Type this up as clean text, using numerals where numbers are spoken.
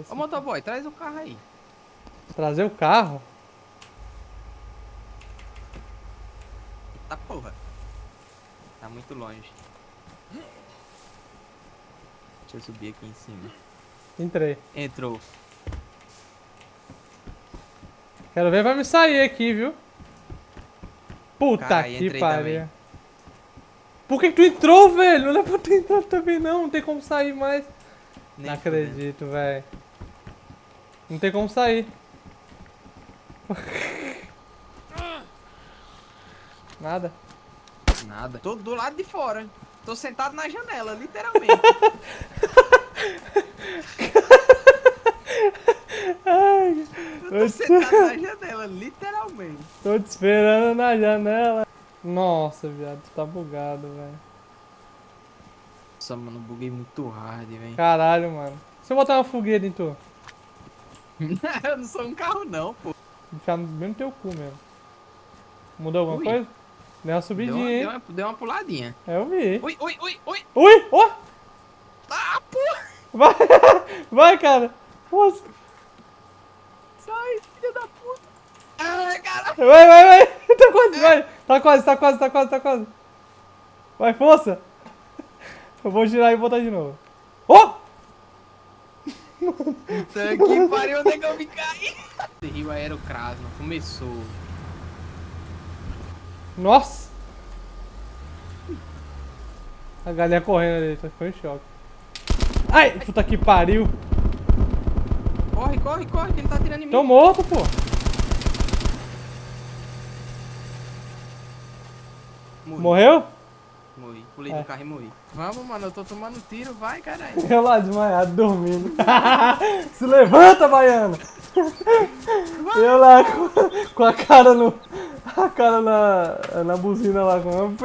Ô motoboy, traz o carro aí. Trazer o carro? Eita porra. Tá muito longe. Deixa eu subir aqui em cima. Entrei. Entrou. Quero ver, vai me sair aqui, viu? Puta Carai, que entrei pariu. também. Por que tu entrou, velho? Não é pra tu entrar também, não. Não tem como sair mais. Não Nem fudendo. acredito, velho. Não tem como sair. Nada. Nada. Tô do lado de fora. Tô sentado na janela, literalmente. Ai, Eu tô sentado na janela, literalmente. tô te esperando na janela. Nossa, viado, tu tá bugado, velho. Nossa, mano, buguei muito hard, velho. Caralho, mano. Se eu botar uma fogueira em tu, Eu não sou um carro, não, pô. ficar bem no teu cu mesmo. Mudou alguma Ui. coisa? Deu uma subidinha, hein? Deu uma puladinha. É, eu vi. Ui, ui, ui, ui. Ui! Ó! Ah, porra. Vai! Vai, cara! Nossa. Sai, filha da puta. Ai, caralho. Vai! Tá quase, vai! Tá quase! Vai, força! Eu vou girar e botar de novo. Ó! Puta que pariu, onde é que eu me caí? Rio Aerocrasma, começou. Nossa! A galinha correndo ali, ficou em choque. Ai! Puta que pariu! Corre, corre, corre, que ele tá tirando em mim. Tô morto, pô! Morri, Morreu? morri. Pulei É. do carro e morri. Vamos, mano, eu tô tomando tiro, vai, caralho. Eu lá desmaiado, dormindo. Se levanta, baiano! Eu lá com a cara no. A cara na buzina lá com.